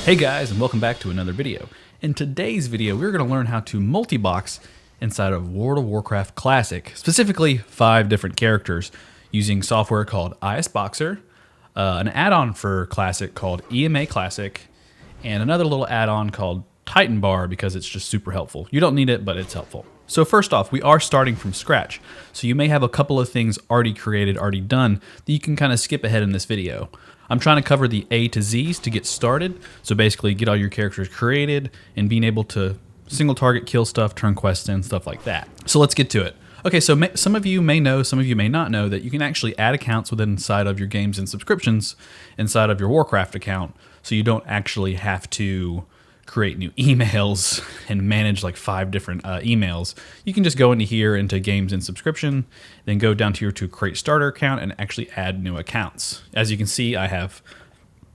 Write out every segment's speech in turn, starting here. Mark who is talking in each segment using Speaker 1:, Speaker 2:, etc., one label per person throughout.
Speaker 1: Hey guys, and welcome back to another video. In today's video, we're going to learn how to multi-box inside of World of Warcraft Classic, specifically 5 different characters using software called ISBOXER, an add-on for Classic called EMA Classic, and another little add-on called Titan Bar because it's just super helpful. You don't need it, but it's helpful. So first off, we are starting from scratch. So you may have a couple of things already created, already done, that you can kind of skip ahead in this video. I'm trying to cover the A to Z's to get started. So basically get all your characters created and being able to single target kill stuff, turn quests in, stuff like that. So let's get to it. Okay, so some of you may know, some of you may not know that you can actually add accounts within inside of your games and subscriptions inside of your Warcraft account. So you don't actually have to create new emails and manage like 5 different emails. You can just go into here into games and subscription, then go down to your create starter account and actually add new accounts. As you can see, I have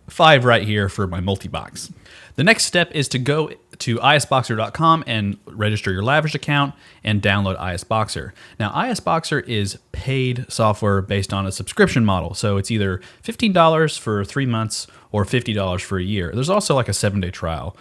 Speaker 1: 5 right here for my multi-box. The next step is to go to isboxer.com and register your Lavish account and download ISBOXER. Now, ISBOXER is paid software based on a subscription model. So it's either $15 for 3 months or $50 for a year. There's also like a 7-day trial.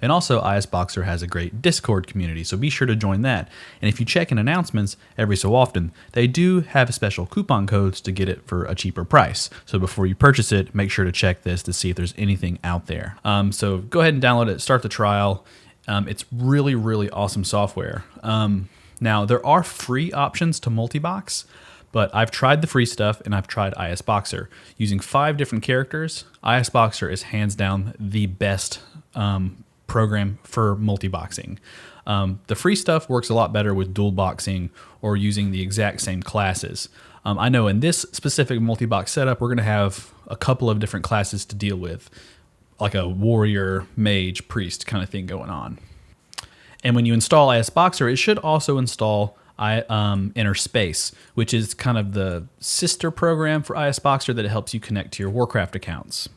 Speaker 1: And also, ISBOXER has a great Discord community, so be sure to join that. And if you check in announcements every so often, they do have special coupon codes to get it for a cheaper price. So before you purchase it, make sure to check this to see if there's anything out there. So go ahead and download it, start the trial. It's really, really awesome software. Now, there are free options to multi-box, but I've tried the free stuff and I've tried ISBOXER. Using 5 different characters, ISBOXER is hands down the best program for multi-boxing. The free stuff works a lot better with dual boxing or using the exact same classes. I know in this specific multi-box setup, we're going to have a couple of different classes to deal with, like a warrior, mage, priest kind of thing going on. And when you install ISBOXER, it should also install Inner Space, which is kind of the sister program for ISBOXER that helps you connect to your Warcraft accounts.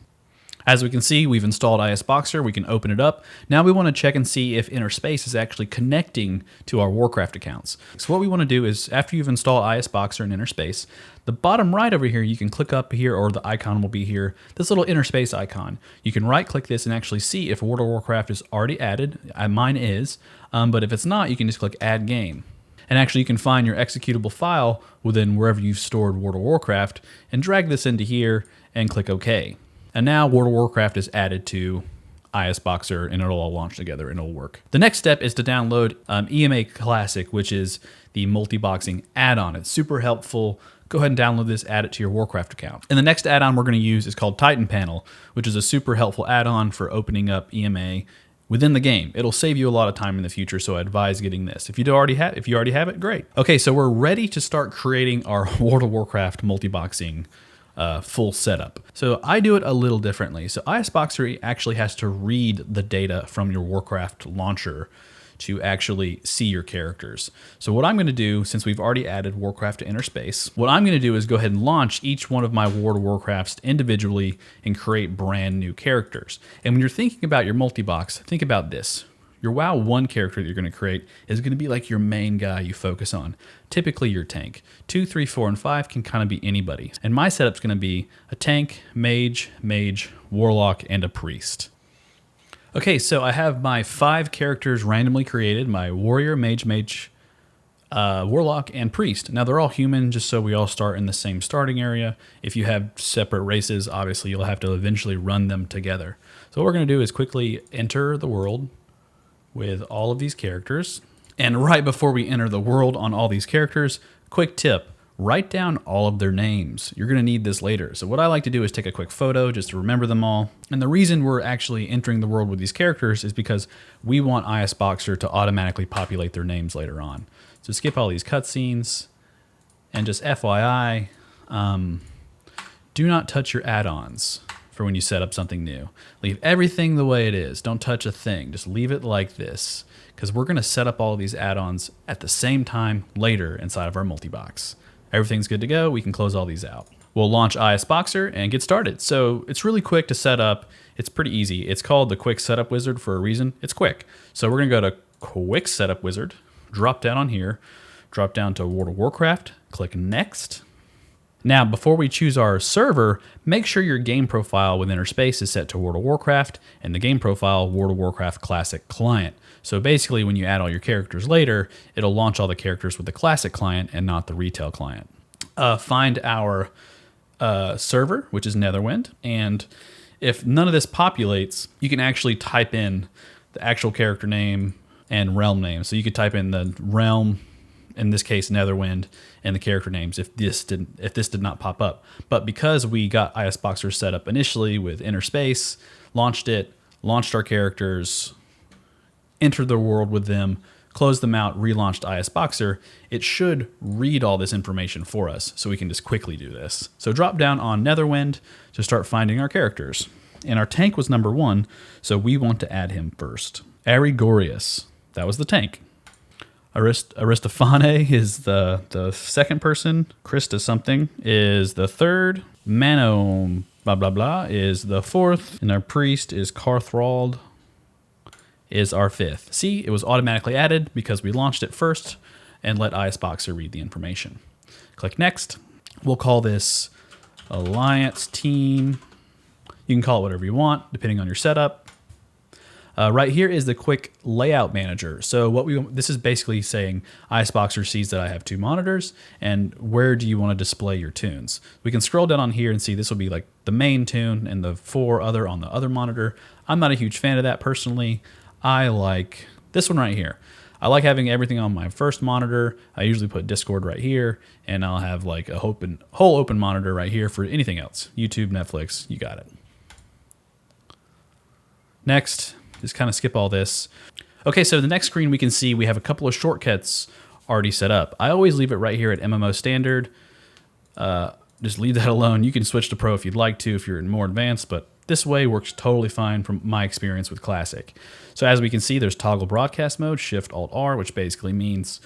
Speaker 1: As we can see, we've installed ISBOXER. We can open it up. Now we want to check and see if Inner Space is actually connecting to our Warcraft accounts. So what we want to do is, after you've installed ISBOXER and Inner Space, the bottom right over here, you can click up here, or the icon will be here, this little Inner Space icon. You can right-click this and actually see if World of Warcraft is already added. Mine is, but if it's not, you can just click Add Game. And actually, you can find your executable file within wherever you've stored World of Warcraft and drag this into here and click OK. And now World of Warcraft is added to ISBOXER and it'll all launch together and it'll work. The next step is to download EMA Classic, which is the multi-boxing add-on. It's super helpful. Go ahead and download this, add it to your Warcraft account. And the next add-on we're going to use is called Titan Panel, which is a super helpful add-on for opening up EMA within the game. It'll save you a lot of time in the future, so I advise getting this. If you already have it, great. Okay, so we're ready to start creating our World of Warcraft multi-boxing full setup. So I do it a little differently. So ISBOXER actually has to read the data from your Warcraft launcher to actually see your characters. So what I'm going to do, since we've already added Warcraft to Inner Space, what I'm going to do is go ahead and launch each one of my World of Warcrafts individually and create brand new characters. And when you're thinking about your multi-box, think about this. Your WoW 1 character that you're going to create is going to be like your main guy you focus on. Typically your tank. 2, 3, 4, and 5 can kind of be anybody. And my setup's going to be a tank, mage, warlock, and a priest. Okay, so I have my 5 characters randomly created, my warrior, mage, warlock, and priest. Now they're all human, just so we all start in the same starting area. If you have separate races, obviously you'll have to eventually run them together. So what we're going to do is quickly enter the world with all of these characters. And right before we enter the world on all these characters, quick tip, write down all of their names. You're gonna need this later. So what I like to do is take a quick photo just to remember them all. And the reason we're actually entering the world with these characters is because we want ISBOXER to automatically populate their names later on. So skip all these cutscenes, and just FYI, do not touch your add-ons for when you set up something new. Leave everything the way it is. Don't touch a thing. Just leave it like this, because we're going to set up all of these add-ons at the same time later inside of our multi-box. Everything's good to go. We can close all these out. We'll launch ISBOXER and get started. So it's really quick to set up. It's pretty easy. It's called the Quick Setup Wizard for a reason. It's quick. So we're going to go to Quick Setup Wizard, drop down on here, drop down to World of Warcraft, click Next. Now, before we choose our server, make sure your game profile with inner space is set to World of Warcraft and the game profile World of Warcraft Classic Client. So basically, when you add all your characters later, it'll launch all the characters with the Classic Client and not the Retail Client. Find our server, which is Netherwind, and if none of this populates, you can actually type in the actual character name and realm name. So you could type in the realm, in this case Netherwind, and the character names if this did not pop up. But because we got ISBOXER set up initially with inner space, launched our characters, entered the world with them, closed them out, relaunched ISBOXER, it should read all this information for us so we can just quickly do this. So drop down on Netherwind to start finding our characters. And our tank was number 1, so we want to add him first. Arigorius, that was the tank. Aristofane is the second person. Krista something is the third. Mano blah blah blah is the fourth. And our priest is Carthrald is our fifth. See, it was automatically added because we launched it first and let ISBOXER read the information. Click next. We'll call this Alliance Team. You can call it whatever you want depending on your setup. Right here is the quick layout manager. So this is basically saying ISBOXER sees that I have 2 monitors and where do you want to display your tunes. We can scroll down on here and see this will be like the main tune and the 4 other on the other monitor. I'm not a huge fan of that personally. I like this one right here. I like having everything on my first monitor. I usually put Discord right here and I'll have like a whole open monitor right here for anything else. YouTube, Netflix, you got it. Next. Just kind of skip all this. Okay, so the next screen we can see we have a couple of shortcuts already set up. I always leave it right here at MMO standard. Just leave that alone. You can switch to Pro if you'd like to, if you're more advanced, but this way works totally fine from my experience with Classic. So as we can see, there's toggle broadcast mode, Shift-Alt-R, which basically means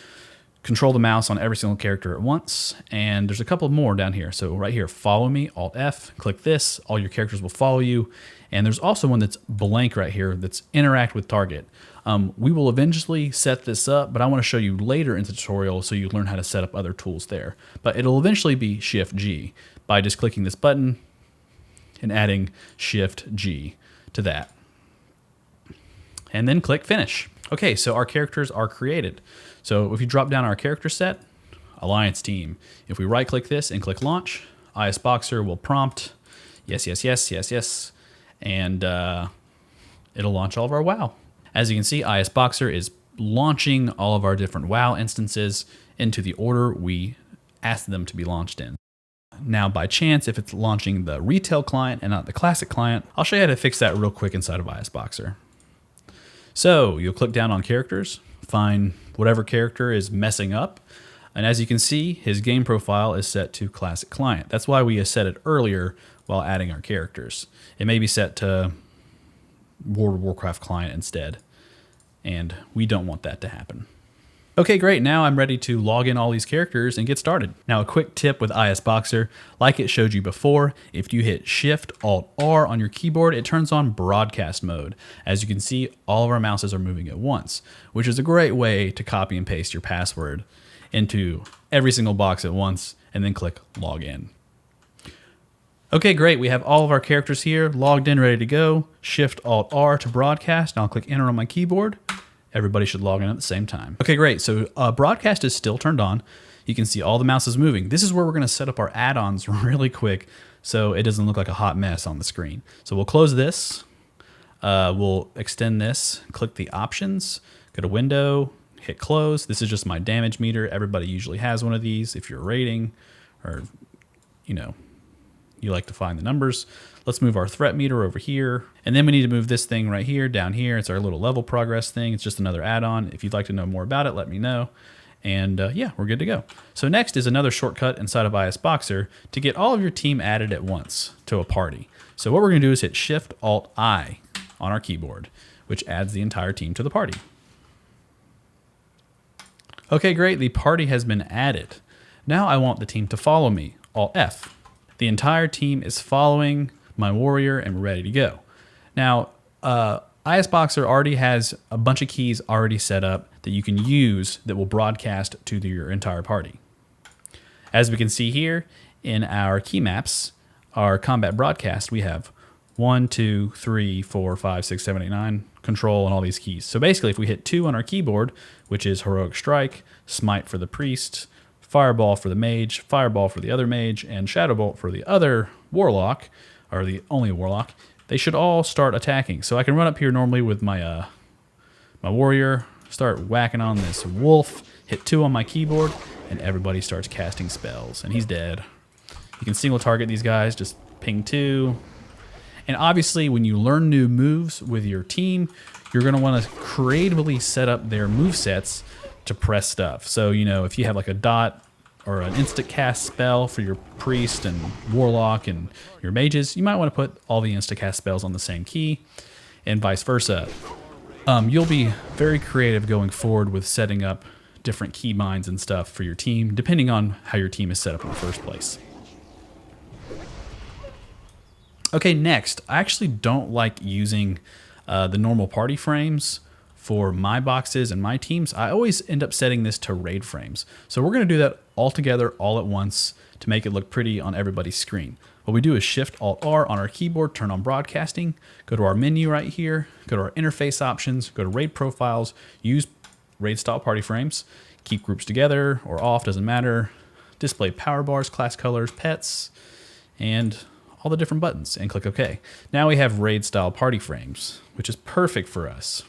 Speaker 1: control the mouse on every single character at once. And there's a couple more down here. So right here, follow me, Alt-F, click this, all your characters will follow you. And there's also one that's blank right here that's interact with target. We will eventually set this up, but I want to show you later in the tutorial so you learn how to set up other tools there. But it'll eventually be Shift-G by just clicking this button and adding Shift-G to that. And then click Finish. Okay, so our characters are created. So if you drop down our character set, Alliance Team. If we right click this and click Launch, ISBOXER will prompt yes, yes, yes, yes, yes. And it'll launch all of our WoW. As you can see, ISBOXER is launching all of our different WoW instances into the order we asked them to be launched in. Now, by chance, if it's launching the retail client and not the classic client, I'll show you how to fix that real quick inside of ISBOXER. So you'll click down on characters, find whatever character is messing up. And as you can see, his game profile is set to classic client. That's why we set it earlier while adding our characters. It may be set to World of Warcraft client instead, and we don't want that to happen. Okay, great. Now I'm ready to log in all these characters and get started. Now a quick tip with ISBOXER, like it showed you before, if you hit Shift-Alt-R on your keyboard, it turns on broadcast mode. As you can see, all of our mouses are moving at once, which is a great way to copy and paste your password into every single box at once and then click Login. Okay, great. We have all of our characters here, logged in, ready to go. Shift-Alt-R to broadcast, and I'll click Enter on my keyboard. Everybody should log in at the same time. Okay, great. So broadcast is still turned on. You can see all the mouses moving. This is where we're going to set up our add-ons really quick so it doesn't look like a hot mess on the screen. So we'll close this. We'll extend this, click the options, go to Window, hit Close. This is just my damage meter. Everybody usually has one of these if you're rating or, you know, you like to find the numbers. Let's move our threat meter over here. And then we need to move this thing right here, down here. It's our little level progress thing. It's just another add-on. If you'd like to know more about it, let me know. And yeah, we're good to go. So next is another shortcut inside of ISBOXER to get all of your team added at once to a party. So what we're gonna do is hit Shift-Alt-I on our keyboard, which adds the entire team to the party. Okay, great, the party has been added. Now I want the team to follow me, Alt-F. The entire team is following my warrior and we're ready to go. Now, ISBOXER already has a bunch of keys already set up that you can use that will broadcast to your entire party. As we can see here, in our key maps, our combat broadcast, we have 1, 2, 3, 4, 5, 6, 7, 8, 9 control and all these keys. So basically, if we hit 2 on our keyboard, which is Heroic Strike, Smite for the Priest, Fireball for the Mage, Fireball for the other Mage, and Shadow Bolt for the other Warlock, or the only Warlock, they should all start attacking. So I can run up here normally with my my Warrior, start whacking on this Wolf, hit 2 on my keyboard, and everybody starts casting spells, and he's dead. You can single target these guys, just ping 2. And obviously, when you learn new moves with your team, you're going to want to creatively set up their movesets to press stuff. So, you know, if you have like a dot or an instant cast spell for your priest and warlock and your mages, you might want to put all the instant cast spells on the same key, and vice versa. You'll be very creative going forward with setting up different key binds and stuff for your team, depending on how your team is set up in the first place. Okay, next, I actually don't like using the normal party frames for my boxes and my teams. I always end up setting this to raid frames. So we're going to do that all together, all at once, to make it look pretty on everybody's screen. What we do is Shift-Alt-R on our keyboard, turn on broadcasting, go to our menu right here, go to our interface options, go to raid profiles, use raid style party frames, keep groups together or off, doesn't matter, display power bars, class colors, pets, and all the different buttons, and click OK. Now we have raid style party frames, which is perfect for us.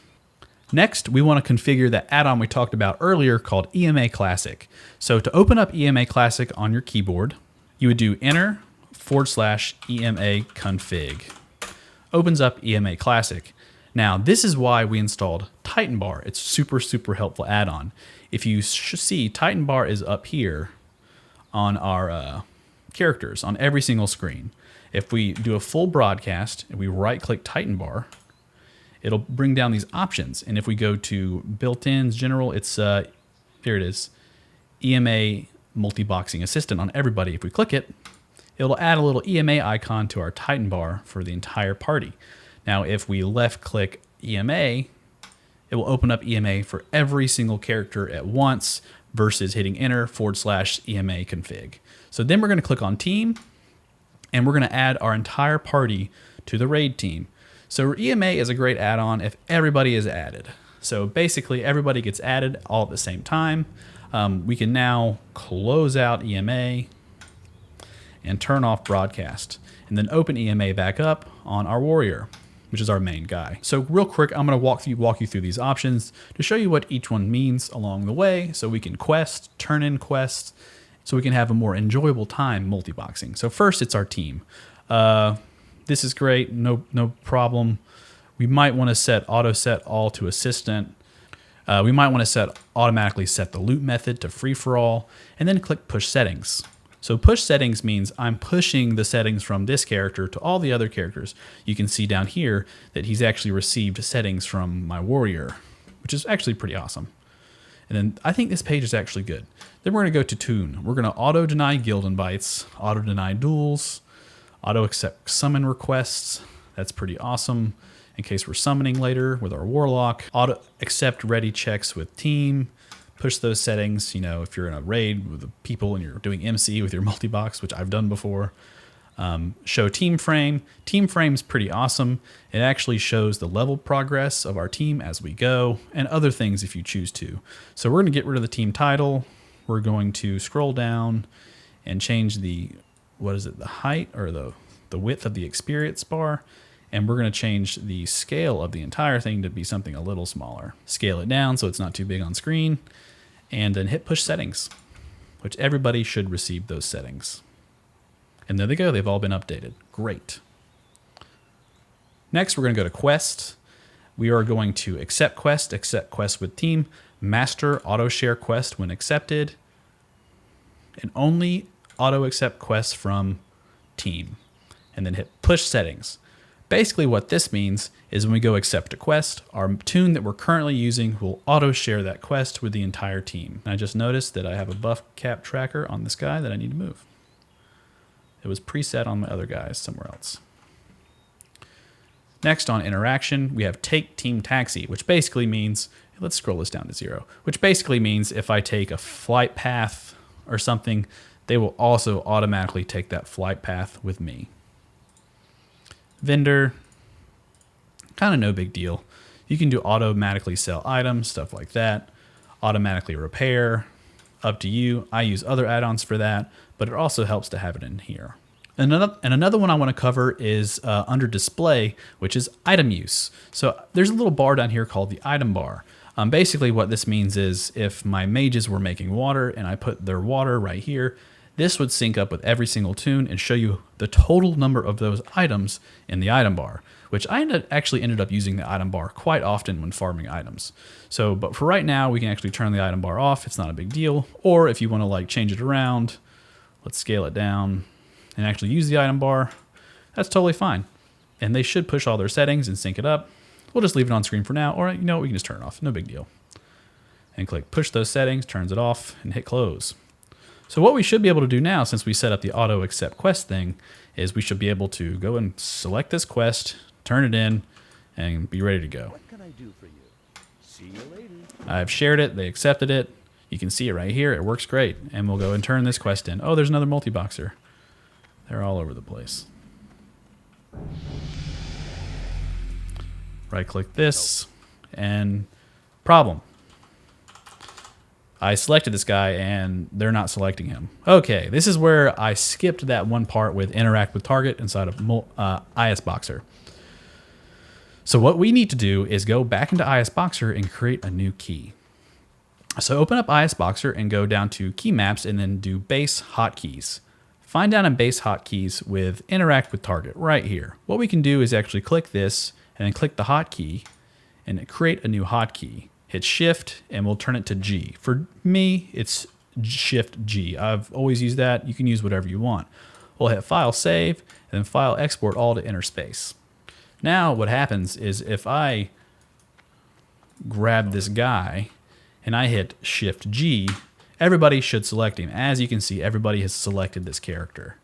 Speaker 1: Next, we want to configure that add-on we talked about earlier called EMA Classic. So to open up EMA Classic on your keyboard, you would do enter /EMA config. Opens up EMA Classic. Now, this is why we installed Titan Bar. It's super, super helpful add-on. If you see, Titan Bar is up here on our characters on every single screen. If we do a full broadcast and we right-click Titan Bar, it'll bring down these options. And if we go to built-ins, general, it's, here it is, EMA Multiboxing Assistant on everybody. If we click it, it'll add a little EMA icon to our Titan Bar for the entire party. Now, if we left-click EMA, it will open up EMA for every single character at once versus hitting enter /EMA config. So then we're going to click on team, and we're going to add our entire party to the raid team. So EMA is a great add-on if everybody is added. So basically everybody gets added all at the same time. We can now close out EMA and turn off broadcast, and then open EMA back up on our warrior, which is our main guy. So real quick, I'm going to walk you through these options to show you what each one means along the way, so we can quest, turn in quests, so we can have a more enjoyable time multiboxing. So first, it's our team. This is great, no problem. We might want to set auto set all to assistant. We might want to automatically set the loot method to free for all, and then click push settings. So push settings means I'm pushing the settings from this character to all the other characters. You can see down here that he's actually received settings from my warrior, which is actually pretty awesome. And then I think this page is actually good. Then we're going to go to tune. We're going to auto deny guild invites, auto deny duels, auto accept summon requests. That's pretty awesome in case we're summoning later with our warlock. Auto accept ready checks with team. Push those settings, you know, if you're in a raid with the people and you're doing MC with your multi-box, which I've done before. Show team frame. Team frame's pretty awesome. It actually shows the level progress of our team as we go, and other things if you choose to. So we're going to get rid of the team title. We're going to scroll down and change the, the height or the width of the experience bar. And we're going to change the scale of the entire thing to be something a little smaller. Scale it down so it's not too big on screen. And then hit push settings, which everybody should receive those settings. And there they go. They've all been updated. Great. Next, we're going to go to quest. We are going to accept quest with team, master auto share quest when accepted, and only auto accept quests from team. And then hit push settings. Basically what this means is when we go accept a quest, our tune that we're currently using will auto share that quest with the entire team. And I just noticed that I have a buff cap tracker on this guy that I need to move. It was preset on my other guys somewhere else. Next on interaction, we have take team taxi, which basically means, let's scroll this down to 0, which basically means if I take a flight path or something, they will also automatically take that flight path with me. Vendor, kind of no big deal. You can do automatically sell items, stuff like that. Automatically repair, up to you. I use other add-ons for that, but it also helps to have it in here. And another one I want to cover is under display, which is item use. So there's a little bar down here called the item bar. Basically what this means is if my mages were making water and I put their water right here, this would sync up with every single tune and show you the total number of those items in the item bar, which I actually ended up using the item bar quite often when farming items. So, but for right now, we can actually turn the item bar off. It's not a big deal. Or if you want to like change it around, let's scale it down and actually use the item bar. That's totally fine. And they should push all their settings and sync it up. We'll just leave it on screen for now, or you know, we can just turn it off. No big deal. And click push those settings, turns it off, and hit close. So what we should be able to do now, since we set up the auto accept quest thing, is we should be able to go and select this quest, turn it in, and be ready to go.
Speaker 2: What can I do for you? See you later.
Speaker 1: I've shared it, they accepted it. You can see it right here, it works great. And we'll go and turn this quest in. Oh, there's another multi-boxer. They're all over the place. Right click this, and problem. I selected this guy and they're not selecting him. Okay, this is where I skipped that one part with interact with target inside of ISBOXER. So what we need to do is go back into ISBOXER and create a new key. So open up ISBOXER and go down to key maps and then do base hotkeys. Find down in base hotkeys with interact with target right here. What we can do is actually click this and then click the hotkey and create a new hotkey. Hit shift and we'll turn it to G. For me, it's shift G. I've always used that. You can use whatever you want. We'll hit file save and then file export all to inner space. Now what happens is if I grab this guy and I hit shift G, everybody should select him. As you can see, everybody has selected this character.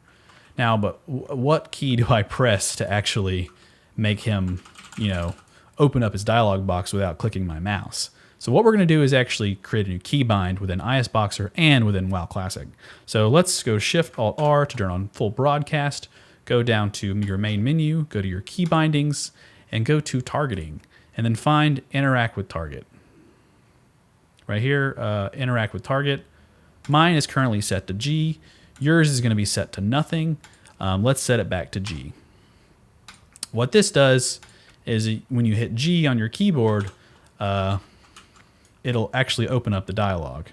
Speaker 1: Now, but what key do I press to actually make him, you know, open up his dialog box without clicking my mouse? So what we're going to do is actually create a new keybind within ISBOXER and within WoW Classic. So let's go Shift-Alt-R to turn on full broadcast, go down to your main menu, go to your key bindings, and go to targeting, and then find interact with target. Right here, interact with target. Mine is currently set to G. Yours is going to be set to nothing. Let's set it back to G. What this does is when you hit G on your keyboard, it'll actually open up the dialogue.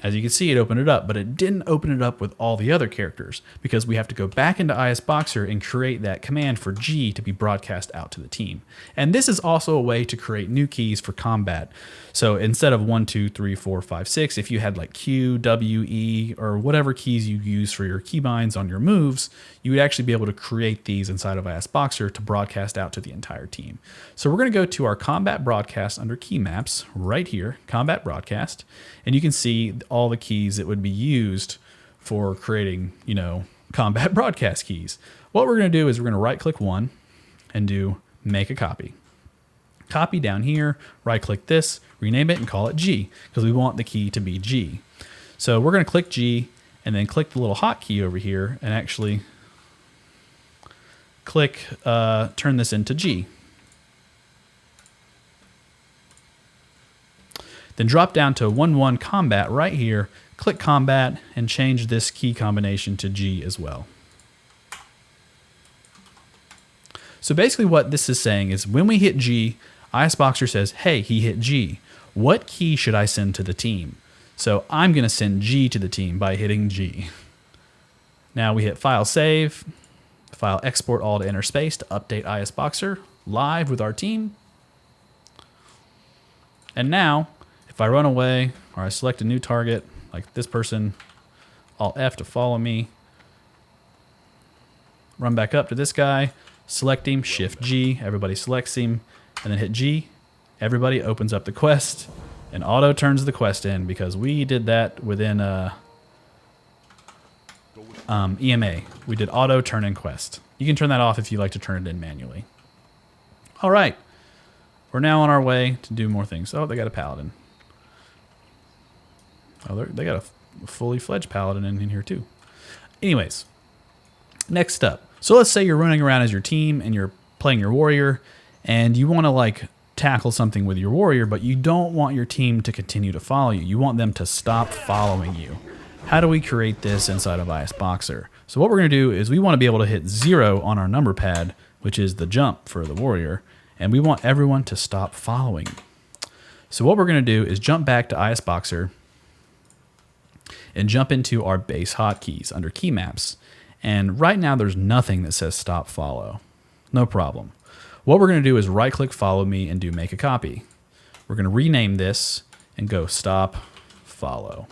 Speaker 1: As you can see, it opened it up, but it didn't open it up with all the other characters because we have to go back into ISBOXER and create that command for G to be broadcast out to the team. And this is also a way to create new keys for combat. So instead of 1, 2, 3, 4, 5, 6, if you had like Q, W, E, or whatever keys you use for your keybinds on your moves, you would actually be able to create these inside of ISBOXER to broadcast out to the entire team. So we're going to go to our combat broadcast under key maps right here, combat broadcast, and you can see all the keys that would be used for creating, you know, combat broadcast keys. What we're going to do is we're going to right click one and do make a copy. Copy down here, right click this, rename it and call it G because we want the key to be G. So we're going to click G and then click the little hotkey over here and actually click, turn this into G. Then drop down to 1-1 combat right here, click combat, and change this key combination to G as well. So basically what this is saying is when we hit G, ISBOXER says, hey, he hit G. What key should I send to the team? So I'm going to send G to the team by hitting G. Now we hit file save, file export all to inner space to update ISBOXER live with our team. And now, if I run away or I select a new target, like this person, Alt F to follow me, run back up to this guy, select him, Shift G, everybody selects him, and then hit G, everybody opens up the quest, and auto turns the quest in because we did that within EMA. We did auto turn in quest. You can turn that off if you like to turn it in manually. All right, we're now on our way to do more things. Oh, they got a paladin. Oh, they got a fully fledged paladin in here too. Anyways, next up. So let's say you're running around as your team and you're playing your warrior and you want to like tackle something with your warrior, but you don't want your team to continue to follow you. You want them to stop following you. How do we create this inside of ISBOXER? So what we're going to do is we want to be able to hit 0 on our number pad, which is the jump for the warrior, and we want everyone to stop following. So what we're going to do is jump back to ISBOXER and jump into our base hotkeys under key maps. And right now there's nothing that says stop follow. No problem. What we're going to do is right click follow me and do make a copy. We're going to rename this and go stop follow.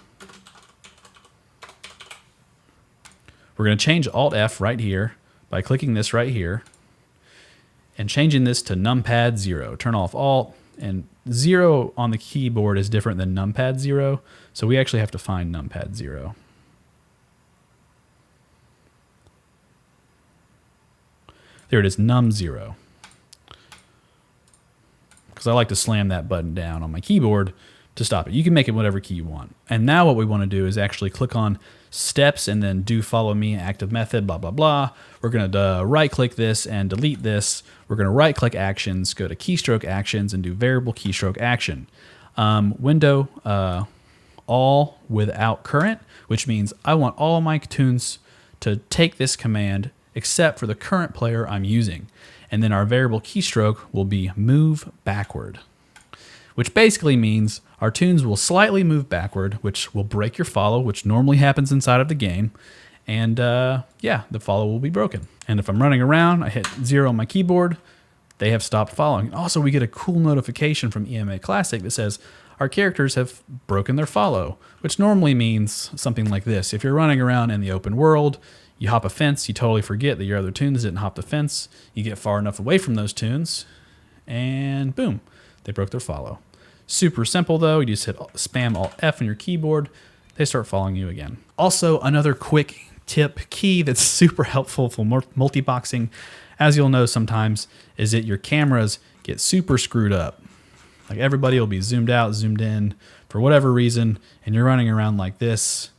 Speaker 1: We're going to change Alt F right here by clicking this right here and changing this to numpad 0. Turn off Alt, and 0 on the keyboard is different than numpad 0, so we actually have to find numpad 0. There it is, num 0. Because I like to slam that button down on my keyboard to stop it. You can make it whatever key you want. And now what we want to do is actually click on steps and then do follow me, active method, blah, blah, blah. We're going to right click this and delete this. We're going to right click actions, go to keystroke actions and do variable keystroke action. Window all without current, which means I want all of my tunes to take this command except for the current player I'm using. And then our variable keystroke will be move backward, which basically means our tunes will slightly move backward, which will break your follow, which normally happens inside of the game. And yeah, the follow will be broken. And if I'm running around, I hit 0 on my keyboard, they have stopped following. Also, we get a cool notification from EMA Classic that says our characters have broken their follow, which normally means something like this. If you're running around in the open world, you hop a fence, you totally forget that your other tunes didn't hop the fence. You get far enough away from those tunes, and boom, they broke their follow. Super simple though, you just hit spam Alt F on your keyboard, they start following you again. Also, another quick tip key that's super helpful for multiboxing, as you'll know sometimes, is that your cameras get super screwed up. Like everybody will be zoomed out, zoomed in for whatever reason, and you're running around like this.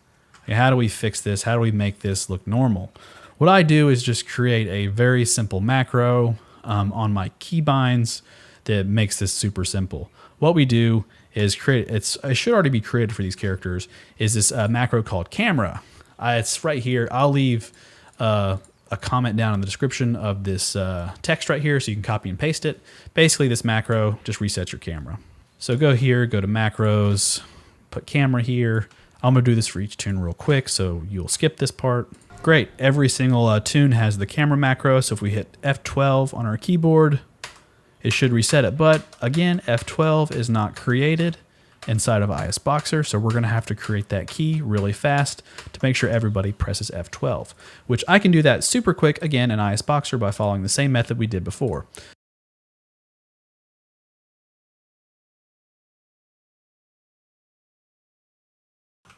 Speaker 1: How do we fix this? How do we make this look normal? What I do is just create a very simple macro on my keybinds that makes this super simple. What we do is create, it should already be created for these characters, is this macro called camera. It's right here. I'll leave a comment down in the description of this text right here so you can copy and paste it. Basically, this macro just resets your camera. So go here, go to macros, put camera here. I'm going to do this for each tune real quick, so you'll skip this part. Great. Every single tune has the camera macro, so if we hit F12 on our keyboard, it should reset it. But again, F12 is not created inside of ISBOXER, so we're going to have to create that key really fast to make sure everybody presses F12, which I can do that super quick again in ISBOXER by following the same method we did before.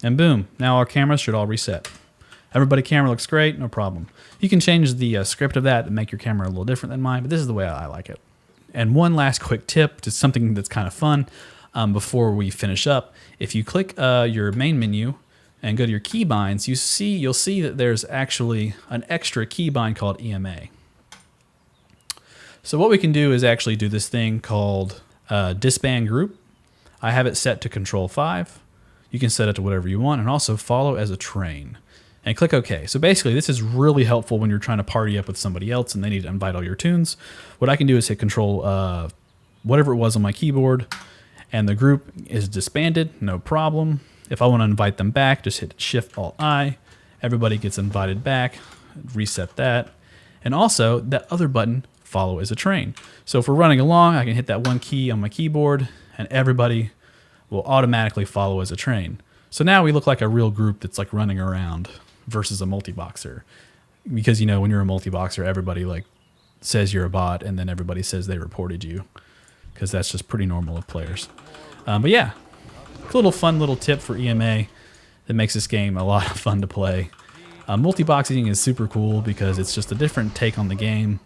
Speaker 1: And boom, now our cameras should all reset. Everybody camera looks great, no problem. You can change the script of that to make your camera a little different than mine, but this is the way I like it. And one last quick tip, just something that's kind of fun before we finish up. If you click your main menu and go to your keybinds, you'll see that there's actually an extra keybind called EMA. So what we can do is actually do this thing called disband group. I have it set to Control 5. You can set it to whatever you want, and also follow as a train. And click OK. So basically, this is really helpful when you're trying to party up with somebody else and they need to invite all your tunes. What I can do is hit Control whatever it was on my keyboard, and the group is disbanded, no problem. If I want to invite them back, just hit Shift-Alt-I. Everybody gets invited back, reset that. And also, that other button, follow as a train. So if we're running along, I can hit that one key on my keyboard, and everybody will automatically follow as a train. So now we look like a real group that's like running around versus a multiboxer. Because, you know, when you're a multiboxer, everybody like says you're a bot, and then everybody says they reported you, because that's just pretty normal with players. But yeah, a little fun little tip for EMA that makes this game a lot of fun to play. Multiboxing is super cool because it's just a different take on the game.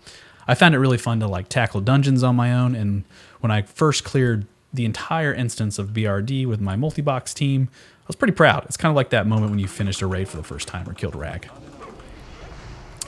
Speaker 1: I found it really fun to like tackle dungeons on my own, and when I first cleared the entire instance of BRD with my multi-box team. I was pretty proud. It's kind of like that moment when you finished a raid for the first time or killed Rag.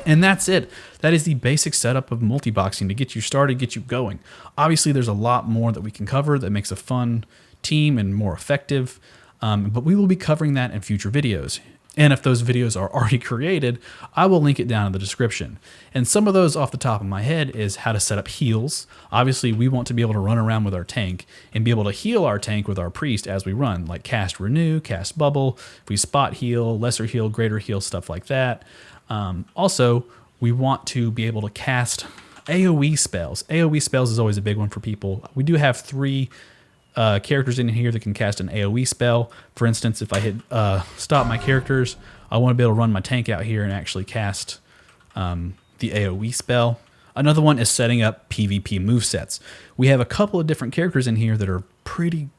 Speaker 1: And that's it. That is the basic setup of multi-boxing to get you started, get you going. Obviously, there's a lot more that we can cover that makes a fun team and more effective, but we will be covering that in future videos. And if those videos are already created, I will link it down in the description. And some of those off the top of my head is how to set up heals. Obviously, we want to be able to run around with our tank and be able to heal our tank with our priest as we run, like cast renew, cast bubble, if we spot heal, lesser heal, greater heal, stuff like that. Also, we want to be able to cast AoE spells. AoE spells is always a big one for people. We do have 3 characters in here that can cast an AoE spell. For instance, if I hit stop my characters, I want to be able to run my tank out here and actually cast the AoE spell. Another one is setting up PvP movesets. We have a couple of different characters in here that are pretty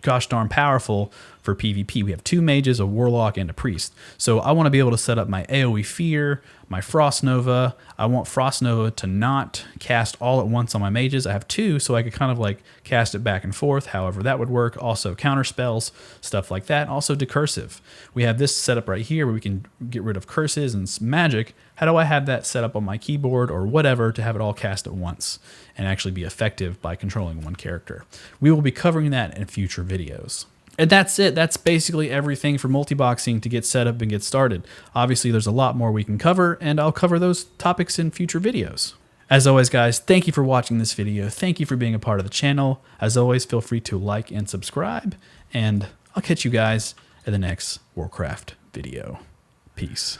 Speaker 1: gosh darn powerful for PvP. We have 2 mages, a warlock, and a priest. So I want to be able to set up my AoE Fear, my Frost Nova. I want Frost Nova to not cast all at once on my mages. I have 2, so I could kind of like cast it back and forth, however that would work. Also counter spells, stuff like that. Also decursive. We have this setup right here where we can get rid of curses and magic. How do I have that set up on my keyboard or whatever to have it all cast at once and actually be effective by controlling one character? We will be covering that in future videos. And that's it. That's basically everything for multiboxing to get set up and get started. Obviously, there's a lot more we can cover, and I'll cover those topics in future videos. As always, guys, thank you for watching this video. Thank you for being a part of the channel. As always, feel free to like and subscribe, and I'll catch you guys in the next Warcraft video. Peace.